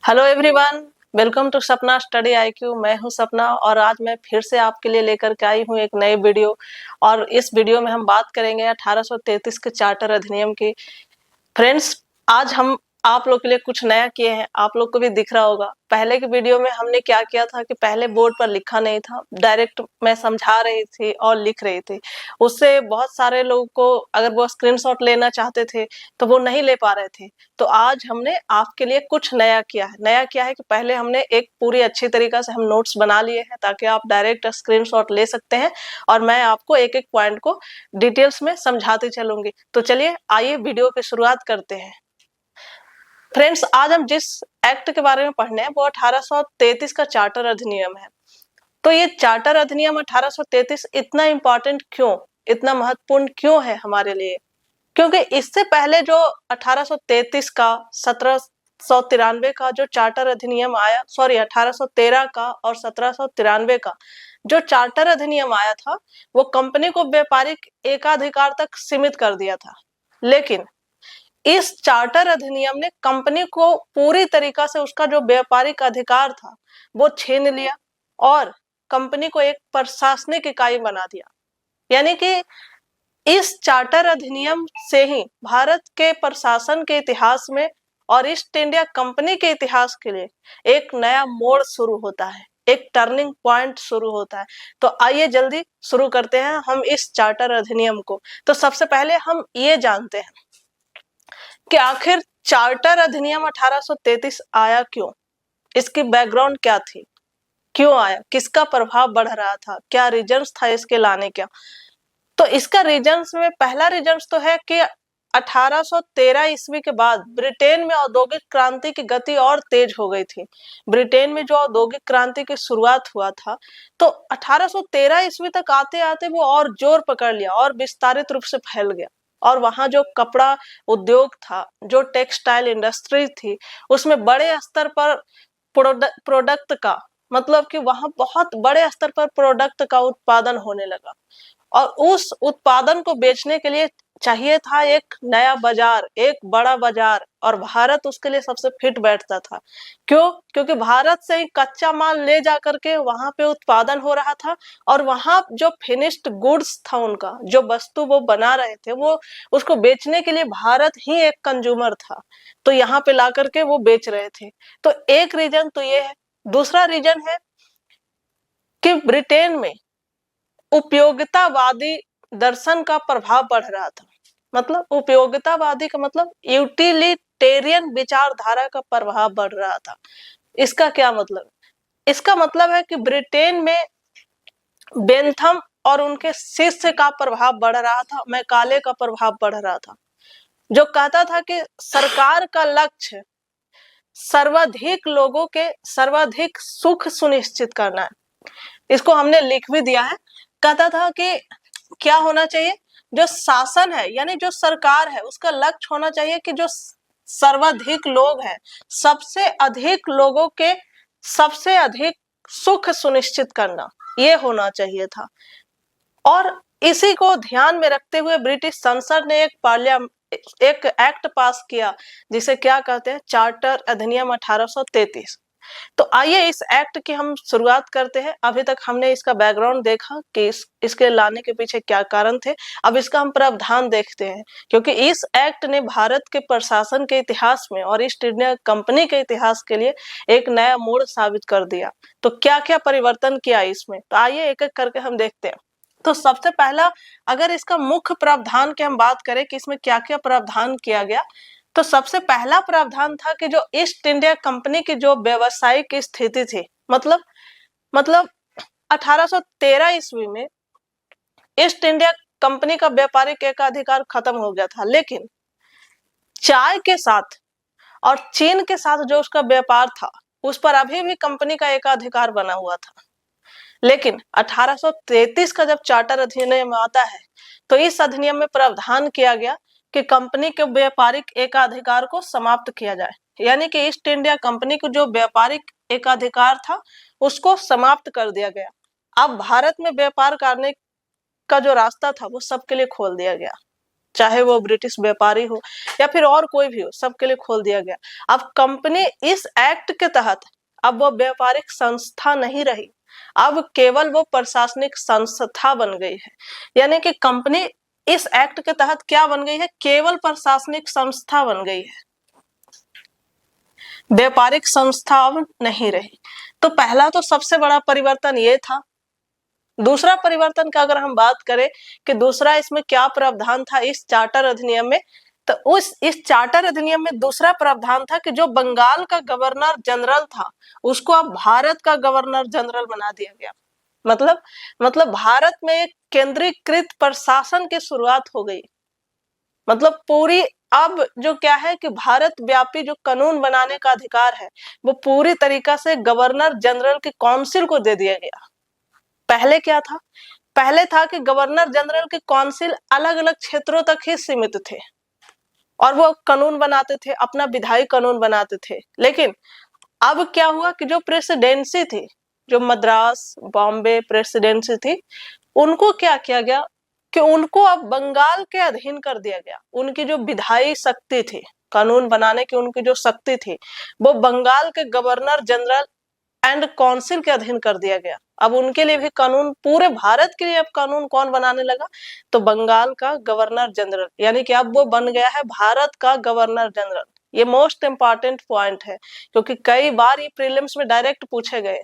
Hello everyone, welcome to सपना study IQ. मैं हूं सपना और आज मैं फिर से आपके लिए लेकर के आई हूं एक नई वीडियो। और इस वीडियो में हम बात करेंगे 1833 के चार्टर अधिनियम की। फ्रेंड्स, आज हम आप लोग के लिए कुछ नया किए हैं। आप लोग को भी दिख रहा होगा, पहले की वीडियो में हमने क्या किया था कि पहले बोर्ड पर लिखा नहीं था, डायरेक्ट मैं समझा रही थी और लिख रही थी। उससे बहुत सारे लोगों को अगर वो स्क्रीनशॉट लेना चाहते थे तो वो नहीं ले पा रहे थे। तो आज हमने आपके लिए कुछ नया किया है। नया क्या है कि पहले हमने एक पूरी अच्छी तरीका से हम नोट्स बना लिए हैं ताकि आप डायरेक्ट स्क्रीनशॉट ले सकते हैं और मैं आपको एक एक पॉइंट को डिटेल्स में समझाती चलूंगी। तो चलिए आइए वीडियो की शुरुआत करते हैं। फ्रेंड्स, आज हम जिस एक्ट के बारे में पढ़ने हैं वो 1833 का चार्टर अधिनियम है। तो ये चार्टर अधिनियम 1833 इतना इम्पोर्टेंट क्यों, इतना महत्वपूर्ण क्यों है हमारे लिए? क्योंकि इससे पहले जो 1833 का 1793 का जो चार्टर अधिनियम आया, 1813 का और 1793 का जो चार्टर अधिनियम आया था वो कंपनी को व्यापारिक एकाधिकार तक सीमित कर दिया था। लेकिन इस चार्टर अधिनियम ने कंपनी को पूरी तरीका से उसका जो व्यापारिक अधिकार था वो छीन लिया और कंपनी को एक प्रशासनिक इकाई बना दिया। यानी कि इस चार्टर अधिनियम से ही भारत के प्रशासन के इतिहास में और ईस्ट इंडिया कंपनी के इतिहास के लिए एक नया मोड़ शुरू होता है, एक टर्निंग पॉइंट शुरू होता है। तो आइए जल्दी शुरू करते हैं हम इस चार्टर अधिनियम को। तो सबसे पहले हम ये जानते हैं कि आखिर चार्टर अधिनियम 1833 आया क्यों, इसकी बैकग्राउंड क्या थी, क्यों आया, किसका प्रभाव बढ़ रहा था, क्या रीजंस था इसके लाने का। तो इसका रीजंस में पहला रीजंस तो है कि 1813 ईस्वी के बाद ब्रिटेन में औद्योगिक क्रांति की गति और तेज हो गई थी। ब्रिटेन में जो औद्योगिक क्रांति की शुरुआत हुआ था तो 1813 ईस्वी तक आते आते वो और जोर पकड़ लिया और विस्तारित रूप से फैल गया। और वहां जो कपड़ा उद्योग था, जो टेक्सटाइल इंडस्ट्री थी, उसमें बड़े स्तर पर प्रोडक्ट का मतलब कि वहां बहुत बड़े स्तर पर प्रोडक्ट का उत्पादन होने लगा और उस उत्पादन को बेचने के लिए चाहिए था एक नया बाजार, एक बड़ा बाजार, और भारत उसके लिए सबसे फिट बैठता था। क्यों? क्योंकि भारत से ही कच्चा माल ले जा करके वहां पे उत्पादन हो रहा था और वहां जो फिनिश्ड गुड्स था, उनका जो वस्तु वो बना रहे थे वो उसको बेचने के लिए भारत ही एक कंज्यूमर था। तो यहाँ पे ला करके वो बेच रहे थे। तो एक रीजन तो ये है। दूसरा रीजन है कि ब्रिटेन में उपयोगितावादी दर्शन का प्रभाव बढ़ रहा था। मतलब उपयोगितावादी का मतलब यूटिलिटेरियन विचारधारा का प्रभाव बढ़ रहा था। इसका क्या मतलब? इसका मतलब है कि ब्रिटेन में बेंथम और उनके शिष्य का प्रभाव बढ़ रहा था, मैकाले का प्रभाव बढ़ रहा था, जो कहता था कि सरकार का लक्ष्य सर्वाधिक लोगों के सर्वाधिक सुख सुनिश्चित करना है। इसको हमने लिख भी दिया है। कहता था कि क्या होना चाहिए, जो शासन है यानी जो सरकार है उसका लक्ष्य होना चाहिए कि जो सर्वाधिक लोग हैं, सबसे अधिक लोगों के सबसे अधिक सुख सुनिश्चित करना, ये होना चाहिए था। और इसी को ध्यान में रखते हुए ब्रिटिश संसद ने एक एक्ट पास किया जिसे क्या कहते हैं, चार्टर अधिनियम 1833। तो आइए इस एक्ट की हम शुरुआत करते हैं। अभी तक हमने इसका बैकग्राउंड देखा कि इसके लाने के पीछे क्या कारण थे। अब इसका हम प्रावधान देखते हैं, क्योंकि इस एक्ट ने भारत के प्रशासन के इतिहास में और ईस्ट इंडिया कंपनी के इतिहास के लिए एक नया मोड़ साबित कर दिया। तो क्या क्या परिवर्तन किया इसमें, तो आइए एक एक करके हम देखते हैं। तो सबसे पहला, अगर इसका मुख्य प्रावधान की हम बात करें कि इसमें क्या क्या प्रावधान किया गया, तो सबसे पहला प्रावधान था कि जो ईस्ट इंडिया कंपनी की जो व्यवसायिक स्थिति थी, मतलब 1813 ईस्वी में ईस्ट इंडिया कंपनी का व्यापारिक एकाधिकार खत्म हो गया था, लेकिन चाय के साथ और चीन के साथ जो उसका व्यापार था उस पर अभी भी कंपनी का एकाधिकार बना हुआ था। लेकिन 1833 का जब चार्टर अधिनियम आता है तो इस अधिनियम में प्रावधान किया गया कि कंपनी के व्यापारिक एकाधिकार को समाप्त किया जाए। यानी कि ईस्ट इंडिया कंपनी को जो व्यापारिक एकाधिकार था उसको समाप्त कर दिया गया। अब भारत में व्यापार करने का जो रास्ता था वो सबके लिए खोल दिया गया। चाहे वो ब्रिटिश व्यापारी हो या फिर और कोई भी हो, सबके लिए खोल दिया गया। अब कंपनी इस एक्ट के तहत अब वो व्यापारिक संस्था नहीं रही, अब केवल वो प्रशासनिक संस्था बन गई है। यानी कि कंपनी इस एक्ट के तहत क्या बन गई है, केवल प्रशासनिक संस्था बन गई है, व्यापारिक संस्था अब नहीं रही। तो पहला तो सबसे बड़ा परिवर्तन ये था। दूसरा परिवर्तन का अगर हम बात करें कि दूसरा इसमें क्या प्रावधान था इस चार्टर अधिनियम में, तो इस चार्टर अधिनियम में दूसरा प्रावधान था कि जो बंगाल का गवर्नर जनरल था उसको अब भारत का गवर्नर जनरल बना दिया गया। मतलब भारत में एक केंद्रीकृत प्रशासन की शुरुआत हो गई। मतलब पूरी अब जो क्या है कि भारत व्यापी जो कानून बनाने का अधिकार है वो पूरी तरीका से गवर्नर जनरल की काउंसिल को दे दिया गया। पहले क्या था, पहले था कि गवर्नर जनरल की काउंसिल अलग अलग क्षेत्रों तक ही सीमित थे और वो कानून बनाते थे, अपना विधायी कानून बनाते थे। लेकिन अब क्या हुआ कि जो प्रेसिडेंसी थी, जो मद्रास बॉम्बे प्रेसिडेंसी थी, उनको क्या किया गया कि उनको अब बंगाल के अधीन कर दिया गया। उनकी जो विधायी शक्ति थी, कानून बनाने की उनकी जो शक्ति थी, वो बंगाल के गवर्नर जनरल एंड काउंसिल के अधीन कर दिया गया। अब उनके लिए भी कानून, पूरे भारत के लिए अब कानून कौन बनाने लगा, तो बंगाल का गवर्नर जनरल, यानी कि अब वो बन गया है भारत का गवर्नर जनरल। ये मोस्ट इंपॉर्टेंट पॉइंट है क्योंकि कई बार ये प्रीलिम्स में डायरेक्ट पूछे गए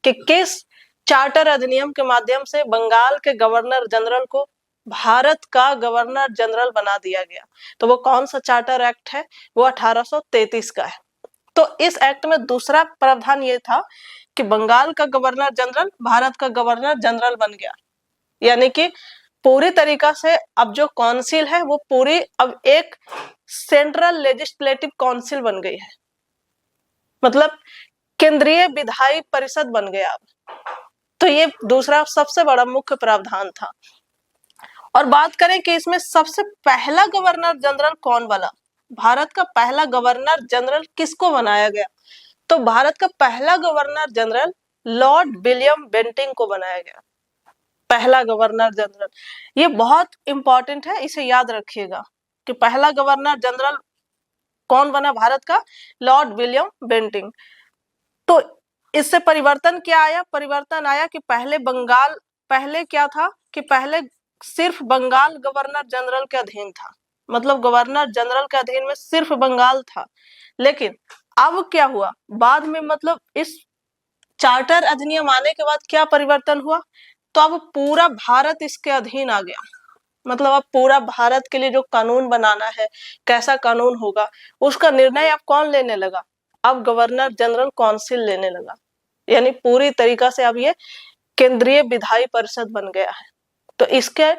कि किस चार्टर अधिनियम के माध्यम से बंगाल के गवर्नर जनरल को भारत का गवर्नर जनरल बना दिया गया। तो वो कौन सा चार्टर एक्ट है, वो 1833 का है। तो इस एक्ट में दूसरा प्रावधान ये था कि बंगाल का गवर्नर जनरल भारत का गवर्नर जनरल बन गया। यानी कि पूरी तरीका से अब जो काउंसिल है वो पूरी अब एक सेंट्रल लेजिस्लेटिव काउंसिल बन गई है, मतलब केंद्रीय विधायी परिषद बन गया अब। तो ये दूसरा सबसे बड़ा मुख्य प्रावधान था। और बात करें कि इसमें सबसे पहला गवर्नर जनरल कौन बना, भारत का पहला गवर्नर जनरल किसको बनाया गया, तो भारत का पहला governor general Lord William Bentinck को बनाया गया, पहला गवर्नर जनरल। ये बहुत इंपॉर्टेंट है, इसे याद रखिएगा कि पहला गवर्नर जनरल कौन बना भारत का, लॉर्ड विलियम बेंटिंग। तो इससे परिवर्तन क्या आया, परिवर्तन आया कि पहले क्या था कि पहले सिर्फ बंगाल गवर्नर जनरल के अधीन था, मतलब गवर्नर जनरल के अधीन में सिर्फ बंगाल था। लेकिन अब क्या हुआ बाद में, मतलब इस चार्टर अधिनियम आने के बाद क्या परिवर्तन हुआ, तो अब पूरा भारत इसके अधीन आ गया। मतलब अब पूरा भारत के लिए जो कानून बनाना है, कैसा कानून होगा, उसका निर्णय अब कौन लेने लगा, अब गवर्नर जनरल काउंसिल लेने लगा। यानी पूरी तरीका से अब ये केंद्रीय विधायी परिषद बन गया है। तो इसके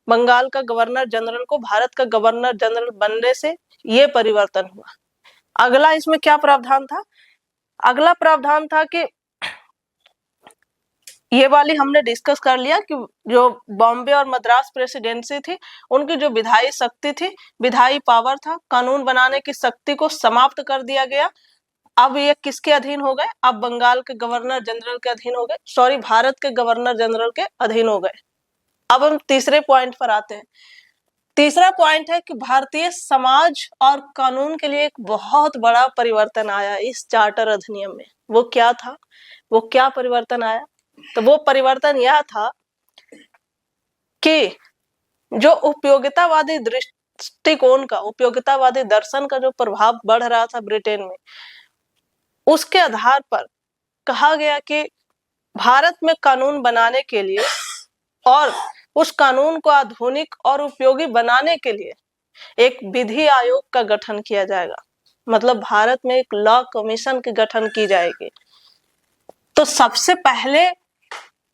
बंगाल का गवर्नर जनरल को भारत का गवर्नर जनरल बनने से ये परिवर्तन हुआ। अगला इसमें क्या प्रावधान था, अगला प्रावधान था कि ये वाली हमने डिस्कस कर लिया कि जो बॉम्बे और मद्रास प्रेसिडेंसी थी उनकी जो विधायी शक्ति थी, विधायी पावर था, कानून बनाने की शक्ति को समाप्त कर दिया गया। अब ये किसके अधीन हो गए, अब बंगाल के गवर्नर जनरल के अधीन हो गए, सॉरी भारत के गवर्नर जनरल के अधीन हो गए। अब हम तीसरे पॉइंट पर आते हैं। तीसरा पॉइंट है कि भारतीय समाज और कानून के लिए एक बहुत बड़ा परिवर्तन आया इस चार्टर अधिनियम में। वो क्या था, वो क्या परिवर्तन आया, तो वो परिवर्तन यह था कि जो उपयोगितावादी दृष्टिकोण का, उपयोगितावादी दर्शन का जो प्रभाव बढ़ रहा था ब्रिटेन में, उसके आधार पर कहा गया कि भारत में कानून बनाने के लिए और उस कानून को आधुनिक और उपयोगी बनाने के लिए एक विधि आयोग का गठन किया जाएगा। मतलब भारत में एक लॉ कमीशन की गठन की जाएगी। तो सबसे पहले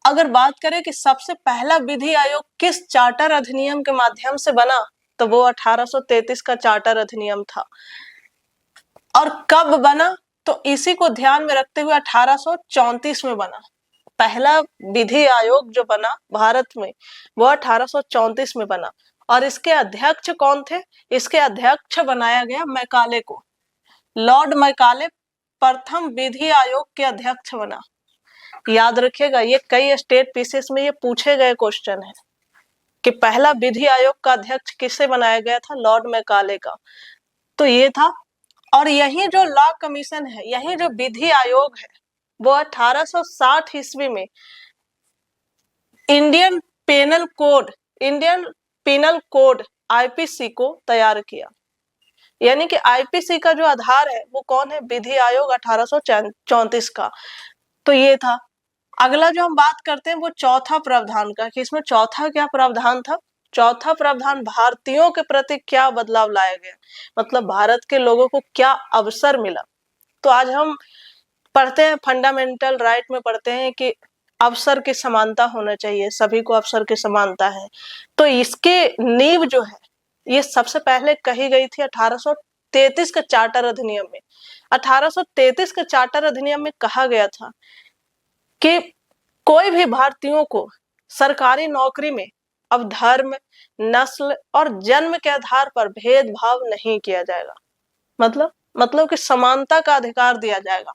अगर बात करें कि सबसे पहला विधि आयोग किस चार्टर अधिनियम के माध्यम से बना, तो वो 1833 का चार्टर अधिनियम था। और कब बना, तो इसी को ध्यान में रखते हुए 1834 में बना। पहला विधि आयोग जो बना भारत में वो 1834 में बना। और इसके अध्यक्ष कौन थे, इसके अध्यक्ष बनाया गया मैकाले को। लॉर्ड मैकाले प्रथम विधि आयोग के अध्यक्ष बना। याद रखिएगा, ये कई स्टेट पीसेस में ये पूछे गए क्वेश्चन है। कि पहला विधि आयोग का अध्यक्ष किसे बनाया गया था? लॉर्ड मैकाले का। तो ये था। और यही जो लॉ कमीशन है, यही जो विधि आयोग है, वो 1860 ईस्वी में इंडियन पेनल कोड आईपीसी को तैयार किया। यानी कि आईपीसी का जो आधार है वो कौन है? विधि आयोग 1834 का। तो ये था। अगला जो हम बात करते हैं वो चौथा प्रावधान का, कि इसमें चौथा क्या प्रावधान था? चौथा प्रावधान भारतीयों के प्रति क्या बदलाव लाया गया, मतलब भारत के लोगों को क्या अवसर मिला। तो आज हम पढ़ते हैं, फंडामेंटल राइट में पढ़ते हैं कि अवसर की समानता होना चाहिए, सभी को अवसर की समानता है। तो इसके नींव जो है ये सबसे पहले कही गई थी 1833 के चार्टर अधिनियम में। 1833 के चार्टर अधिनियम में कहा गया था कि कोई भी भारतीयों को सरकारी नौकरी में अब धर्म, नस्ल और जन्म के आधार पर भेदभाव नहीं किया जाएगा। मतलब कि समानता का अधिकार दिया जाएगा।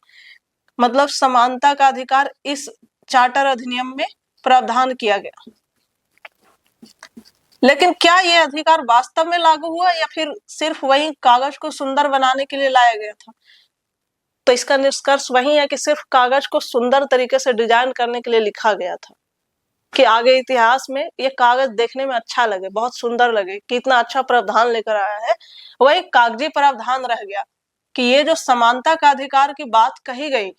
मतलब समानता का अधिकार इस चार्टर अधिनियम में प्रावधान किया गया। लेकिन क्या यह अधिकार वास्तव में लागू हुआ या फिर सिर्फ वही कागज को सुंदर बनाने के लिए लाया गया था? तो इसका निष्कर्ष वही है कि सिर्फ कागज को सुंदर तरीके से डिजाइन करने के लिए लिखा गया था, कि आगे इतिहास में ये कागज देखने में अच्छा लगे, बहुत सुंदर लगे, कितना अच्छा प्रावधान लेकर आया है। वही कागजी प्रावधान रह गया कि ये जो समानता का अधिकार की बात कही गई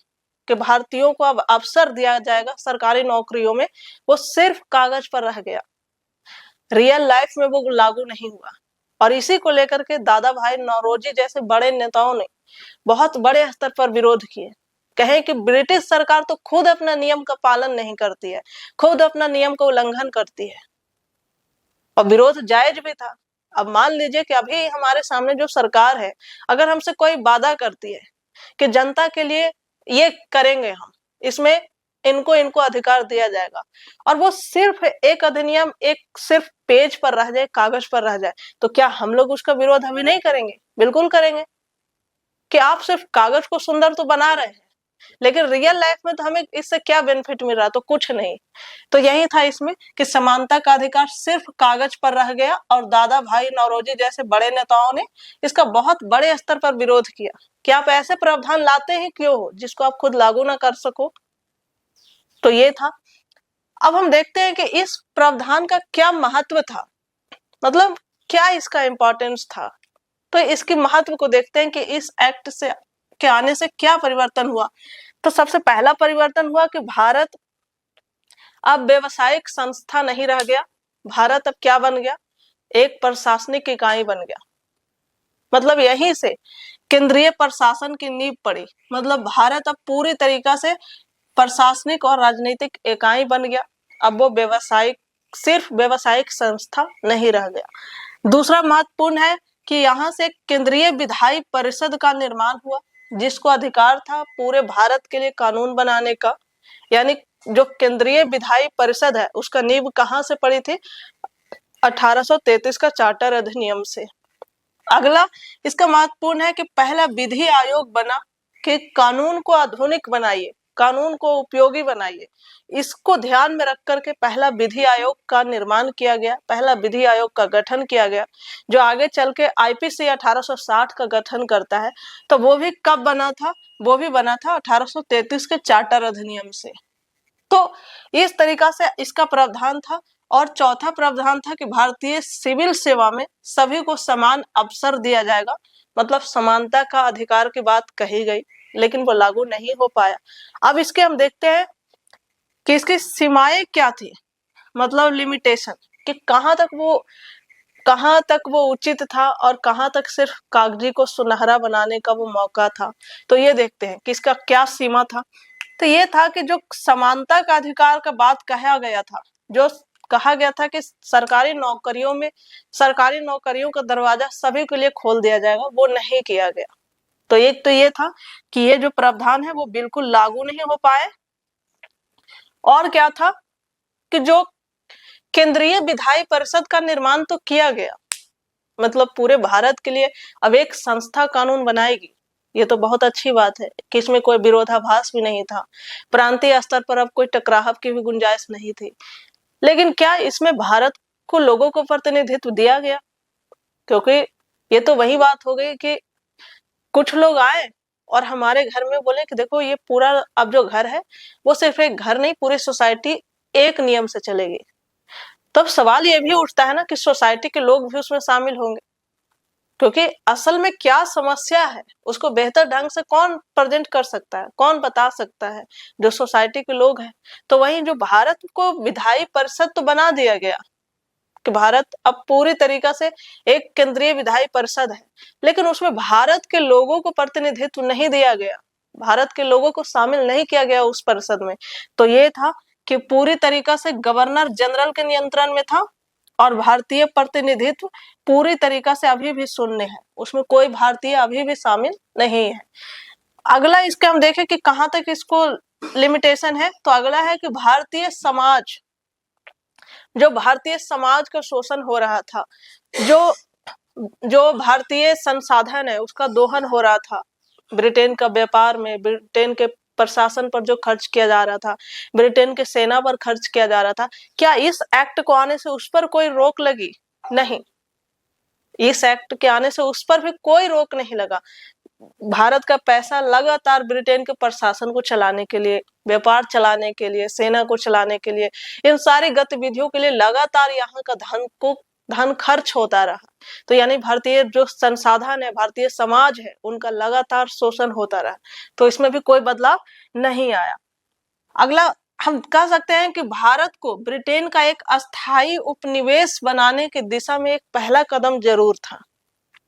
कि भारतीयों को अब अवसर दिया जाएगा सरकारी नौकरियों में, वो सिर्फ कागज पर रह गया, रियल लाइफ में वो लागू नहीं हुआ। और इसी को लेकर के दादा भाई नौरोजी जैसे बड़े नेताओं ने बहुत बड़े स्तर पर विरोध किए। कहे कि ब्रिटिश सरकार तो खुद अपना नियम का पालन नहीं करती है, खुद अपना नियम का उल्लंघन करती है। और विरोध जायज भी था। अब मान लीजिए कि अभी हमारे सामने जो सरकार है, अगर हमसे कोई वादा करती है कि जनता के लिए ये करेंगे, हम इसमें इनको अधिकार दिया जाएगा, और वो सिर्फ एक अधिनियम एक सिर्फ पेज पर रह जाए, कागज पर रह जाए, तो क्या हम लोग उसका विरोध अभी नहीं करेंगे? बिल्कुल करेंगे। कि आप सिर्फ कागज को सुंदर तो बना रहे हैं, लेकिन रियल लाइफ में तो हमें इससे क्या बेनिफिट मिल रहा? तो कुछ नहीं। तो यही था इसमें कि समानता का अधिकार सिर्फ कागज पर रह गया, और दादा भाई नौरोजी जैसे बड़े नेताओं ने इसका बहुत बड़े स्तर पर विरोध किया कि आप ऐसे प्रावधान लाते ही क्यों हो जिसको आप खुद लागू ना कर सको। तो ये था। अब हम देखते हैं कि इस प्रावधान का क्या महत्व था, मतलब क्या इसका इंपॉर्टेंस था। तो इसके महत्व को देखते हैं कि इस एक्ट से के आने से क्या परिवर्तन हुआ। तो सबसे पहला परिवर्तन हुआ कि भारत अब व्यवसायिक संस्था नहीं रह गया। भारत अब क्या बन गया? एक प्रशासनिक इकाई बन गया। मतलब यहीं से केंद्रीय प्रशासन की नींव पड़ी। मतलब भारत अब पूरी तरीका से प्रशासनिक और राजनीतिक इकाई बन गया। अब वो सिर्फ व्यवसायिक संस्था नहीं रह गया। दूसरा महत्वपूर्ण है कि यहाँ से केंद्रीय विधायी परिषद का निर्माण हुआ, जिसको अधिकार था पूरे भारत के लिए कानून बनाने का। यानी जो केंद्रीय विधायी परिषद है उसका नींव कहाँ से पड़ी थी? 1833 का चार्टर अधिनियम से। अगला इसका महत्वपूर्ण है कि पहला विधि आयोग बना कि कानून को आधुनिक बनाइए, कानून को उपयोगी बनाइए। इसको ध्यान में रख करके पहला विधि आयोग का निर्माण किया गया, पहला विधि आयोग का गठन किया गया, जो आगे चल के आईपीसी 1860 का गठन करता है। तो वो भी कब बना था? वो भी बना था 1833 के चार्टर अधिनियम से। तो इस तरीका से इसका प्रावधान था। और चौथा प्रावधान था कि भारतीय सिविल सेवा में सभी को समान अवसर दिया जाएगा। मतलब समानता का अधिकार की बात कही गई, लेकिन वो लागू नहीं हो पाया। अब इसके हम देखते हैं कि इसकी सीमाएं क्या थी, मतलब लिमिटेशन, कि कहाँ तक वो उचित था और कहाँ तक सिर्फ कागजी को सुनहरा बनाने का वो मौका था। तो ये देखते हैं कि इसका क्या सीमा था। तो ये था कि जो समानता का अधिकार का बात कहा गया था, जो कहा गया था कि सरकारी नौकरियों का दरवाजा सभी के लिए खोल दिया जाएगा, वो नहीं किया गया। तो एक तो ये था कि ये जो प्रावधान है वो बिल्कुल लागू नहीं हो पाए। और क्या था कि जो केंद्रीय विधायी परिषद का निर्माण तो किया गया, मतलब पूरे भारत के लिए अब एक संस्था कानून बनाएगी, ये तो बहुत अच्छी बात है कि इसमें कोई विरोधाभास भी नहीं था। प्रांतीय स्तर पर अब कोई टकराव की भी गुंजाइश नहीं थी। लेकिन क्या इसमें भारत को लोगों को प्रतिनिधित्व दिया गया, क्योंकि ये तो वही बात हो गई कि कुछ लोग आए और हमारे घर में बोले कि देखो ये पूरा अब जो घर है वो सिर्फ एक घर नहीं, पूरी सोसाइटी एक नियम से चलेगी। तब सवाल ये भी उठता है ना कि सोसाइटी के लोग भी उसमें शामिल होंगे, क्योंकि असल में क्या समस्या है उसको बेहतर ढंग से कौन प्रेजेंट कर सकता है, कौन बता सकता है, जो सोसाइटी के लोग हैं। तो वहीं जो भारत को विधायी परिषद तो बना दिया गया कि भारत अब पूरी तरीका से एक केंद्रीय विधायी परिषद है, लेकिन उसमें भारत के लोगों को प्रतिनिधित्व नहीं दिया गया, भारत के लोगों को शामिल नहीं किया गया उस परिषद में। तो ये था कि पूरी तरीका से गवर्नर जनरल के नियंत्रण में था और भारतीय प्रतिनिधित्व पूरी तरीका से अभी भी शून्य है, उसमें कोई भारतीय अभी भी शामिल नहीं है। अगला इसका हम देखें कि कहां तक इसको लिमिटेशन है, तो अगला है कि भारतीय समाज, जो भारतीय समाज का शोषण हो रहा था, जो भारतीय संसाधन है उसका दोहन हो रहा था, ब्रिटेन का व्यापार में, ब्रिटेन के प्रशासन पर जो खर्च किया जा रहा था, ब्रिटेन के सेना पर खर्च किया जा रहा था, क्या इस एक्ट को आने से उस पर कोई रोक लगी? नहीं, इस एक्ट के आने से उस पर भी कोई रोक नहीं लगा। भारत का पैसा लगातार ब्रिटेन के प्रशासन को चलाने के लिए, व्यापार चलाने के लिए, सेना को चलाने के लिए, इन सारी गतिविधियों के लिए लगातार यहाँ का धन खर्च होता रहा। तो यानी भारतीय जो संसाधन है, भारतीय समाज है, उनका लगातार शोषण होता रहा। तो इसमें भी कोई बदलाव नहीं आया। अगला हम कह सकते हैं कि भारत को ब्रिटेन का एक अस्थायी उपनिवेश बनाने की दिशा में एक पहला कदम जरूर था,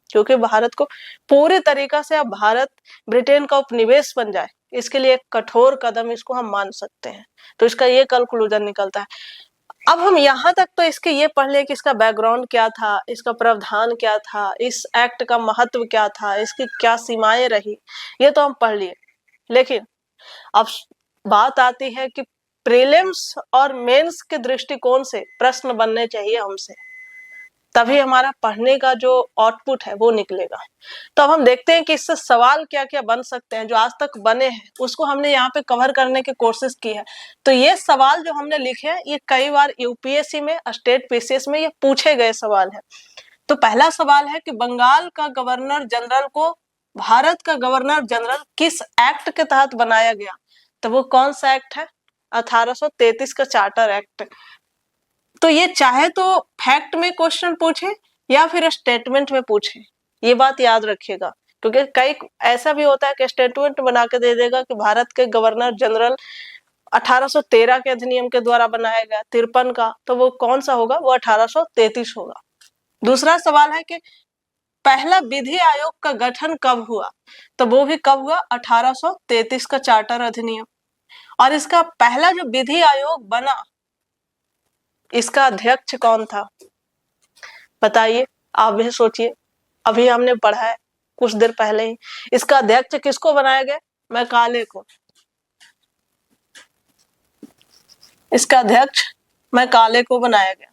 क्योंकि भारत को पूरी तरीका से अब भारत ब्रिटेन का उपनिवेश बन जाए, इसके लिए एक कठोर कदम इसको हम मान सकते हैं। तो इसका ये कंक्लूजन निकलता है। अब हम यहाँ तक तो इसके ये पढ़ ले कि इसका बैकग्राउंड क्या था, इसका प्रावधान क्या था, इस एक्ट का महत्व क्या था, इसकी क्या सीमाएं रही, ये तो हम पढ़ लिए। लेकिन अब बात आती है कि प्रीलिम्स और मेंस के दृष्टिकोण से प्रश्न बनने चाहिए हमसे, तभी हमारा पढ़ने का जो आउटपुट है वो निकलेगा। तो अब हम देखते हैं कि इससे सवाल क्या क्या बन सकते हैं, जो आज तक बने हैं उसको हमने यहाँ पे कवर करने की कोशिश की है। तो ये सवाल जो हमने लिखे हैं ये कई बार यूपीएससी में, स्टेट पीसीएस में ये पूछे गए सवाल है। तो पहला सवाल है कि बंगाल का गवर्नर जनरल को भारत का गवर्नर जनरल किस एक्ट के तहत बनाया गया? तो वो कौन सा एक्ट है? 1833 का चार्टर एक्ट। तो ये चाहे तो फैक्ट में क्वेश्चन पूछे या फिर स्टेटमेंट में पूछे, ये बात याद रखिएगा, क्योंकि कई ऐसा भी होता है कि स्टेटमेंट बना के दे देगा कि भारत के गवर्नर जनरल 1813 के अधिनियम के द्वारा बनाया गया, 53 का, तो वो कौन सा होगा? वो 1833 होगा। दूसरा सवाल है कि पहला विधि आयोग का गठन कब हुआ? तो वो भी कब हुआ? 1833 का चार्टर अधिनियम। और इसका पहला जो विधि आयोग बना, इसका अध्यक्ष कौन था? बताइए, आप भी सोचिए, अभी हमने पढ़ा है कुछ देर पहले ही। इसका अध्यक्ष किसको बनाया गया? मैकाले को। इसका अध्यक्ष मैकाले को बनाया गया।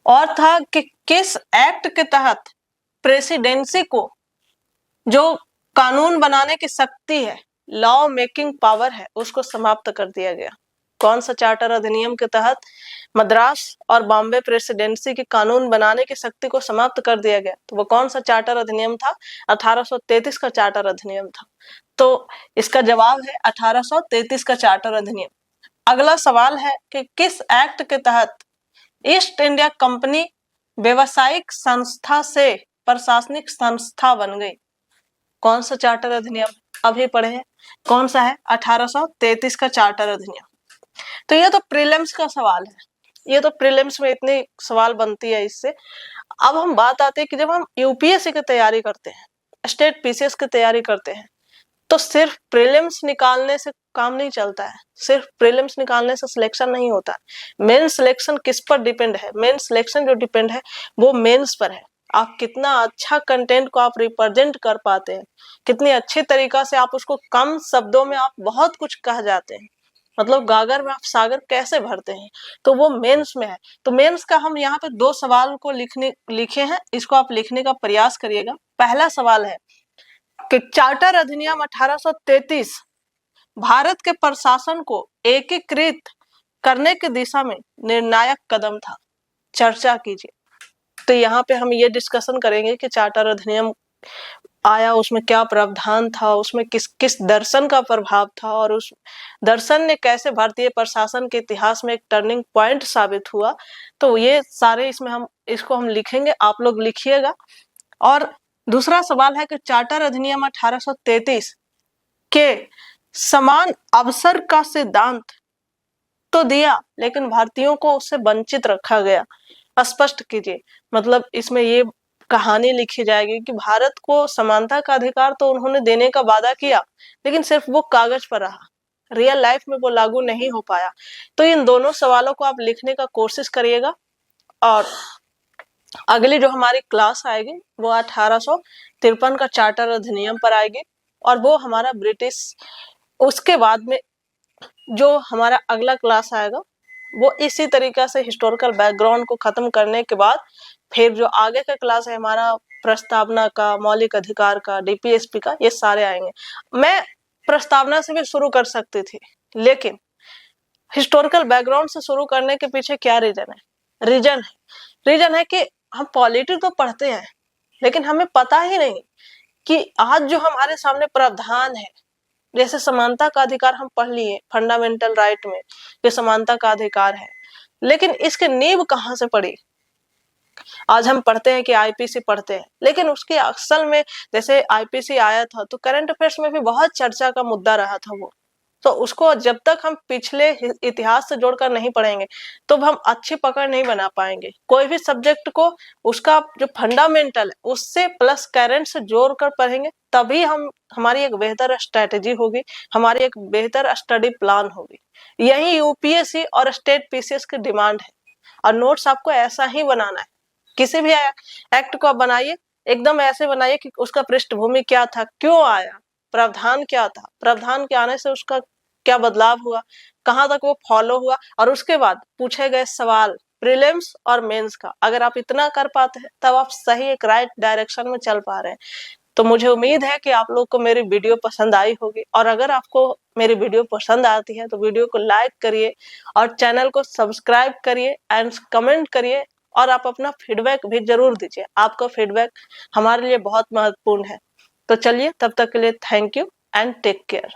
और था कि किस एक्ट के तहत प्रेसिडेंसी को, जो कानून बनाने की शक्ति है, लॉ मेकिंग पावर है, उसको समाप्त कर दिया गया। कौन सा चार्टर अधिनियम के तहत मद्रास और बॉम्बे प्रेसिडेंसी की कानून बनाने की शक्ति को समाप्त कर दिया गया? तो वो कौन सा चार्टर अधिनियम था? 1833 का चार्टर अधिनियम था। तो इसका जवाब है 1833 का चार्टर अधिनियम। अगला सवाल है कि किस एक्ट के तहत ईस्ट इंडिया कंपनी व्यवसायिक संस्था से प्रशासनिक संस्था बन गई? कौन सा चार्टर अधिनियम? अभी पढ़े हैं, कौन सा है? 1833 का चार्टर अधिनियम। तो ये तो प्रीलिम्स का सवाल है, ये तो प्रीलिम्स में इतनी सवाल बनती है इससे। अब हम बात आते हैं कि जब हम यूपीएससी की तैयारी करते हैं, स्टेट पीसीएस की तैयारी करते हैं, तो सिर्फ प्रीलिम्स निकालने से काम नहीं चलता है, सिर्फ प्रीलिम्स निकालने से सिलेक्शन नहीं होता है। मेन सिलेक्शन किस पर डिपेंड है? मेन सिलेक्शन जो डिपेंड है वो मेंस पर है। आप कितना अच्छा कंटेंट को आप रिप्रेजेंट कर पाते हैं, कितनी अच्छी तरीका से आप उसको कम शब्दों में आप बहुत कुछ कह जाते हैं, मतलब गागर में आप सागर कैसे भरते हैं, तो वो मेंस में है। तो मेंस का हम यहाँ पे 2 सवाल को लिखे हैं, इसको आप लिखने का प्रयास करिएगा। पहला सवाल है कि चार्टर अधिनियम 1833 भारत के प्रशासन को एकीकृत करने की दिशा में निर्णायक कदम था। चर्चा कीजिए। तो यहाँ पे हम ये डिस्कशन करेंगे कि चार्टर अधिनियम आया, उसमें क्या प्रावधान था, उसमें किस किस दर्शन का प्रभाव था और उस दर्शन ने कैसे भारतीय प्रशासन के इतिहास में एक टर्निंग पॉइंट साबित हुआ। तो ये सारे इसमें इसको हम लिखेंगे, आप लोग लिखिएगा। और दूसरा सवाल है कि चार्टर अधिनियम 1833 के समान अवसर का सिद्धांत तो दिया, लेकिन भारतीयों को उससे वंचित रखा गया। स्पष्ट कीजिए, मतलब इसमें ये कहानी लिखी जाएगी कि भारत को समानता का अधिकार तो उन्होंने देने का वादा किया, लेकिन सिर्फ वो कागज पर रहा, रियल लाइफ में वो लागू नहीं हो पाया। तो इन दोनों सवालों को आप लिखने का कोशिश करिएगा। और अगली जो हमारी क्लास आएगी वो 1853 का चार्टर अधिनियम पर आएगी, और वो हमारा ब्रिटिश, उसके बाद में जो हमारा अगला क्लास आएगा वो इसी तरीका से हिस्टोरिकल बैकग्राउंड को खत्म करने के बाद फिर जो आगे का क्लास है हमारा प्रस्तावना का, मौलिक अधिकार का, डीपीएसपी का, ये सारे आएंगे। मैं प्रस्तावना से भी शुरू कर सकती थी, लेकिन हिस्टोरिकल बैकग्राउंड से शुरू करने के पीछे क्या रीजन है कि हम पॉलिटी तो पढ़ते हैं, लेकिन हमें पता ही नहीं कि आज जो हमारे सामने प्रावधान है, जैसे समानता का अधिकार हम पढ़ लिए फंडामेंटल राइट में, ये समानता का अधिकार है, लेकिन इसके नींव कहाँ से पड़ी। आज हम पढ़ते हैं कि आईपीसी पढ़ते हैं, लेकिन उसके असल में जैसे आईपीसी आया था तो करंट अफेयर्स में भी बहुत चर्चा का मुद्दा रहा था वो। तो उसको जब तक हम पिछले इतिहास से जोड़कर नहीं पढ़ेंगे तो हम अच्छी पकड़ नहीं बना पाएंगे। कोई भी सब्जेक्ट को उसका जो फंडामेंटल है उससे प्लस करंट से जोड़कर पढ़ेंगे, तभी हमारी एक बेहतर स्ट्रेटेजी होगी, हमारी एक बेहतर स्टडी प्लान होगी। यही यूपीएससी और स्टेट पीसीएस की डिमांड है, और नोट्स आपको ऐसा ही बनाना है। किसी भी एक्ट को आप बनाइए, एकदम ऐसे बनाइए कि उसका पृष्ठभूमि क्या था, क्यों आया, प्रावधान क्या था, प्रावधान के आने से उसका क्या बदलाव हुआ, कहां तक वो फॉलो हुआ, और उसके बाद पूछे गए सवाल प्रीलिम्स और मेंस का, अगर आप इतना कर पाते हैं तब आप सही एक राइट डायरेक्शन में चल पा रहे हैं। तो मुझे उम्मीद है कि आप लोग को मेरी वीडियो पसंद आई होगी, और अगर आपको मेरी वीडियो पसंद आती है तो वीडियो को लाइक करिए और चैनल को सब्सक्राइब करिए एंड कमेंट करिए, और आप अपना फीडबैक भी जरूर दीजिए। आपका फीडबैक हमारे लिए बहुत महत्वपूर्ण है। तो चलिए, तब तक के लिए thank you and take care.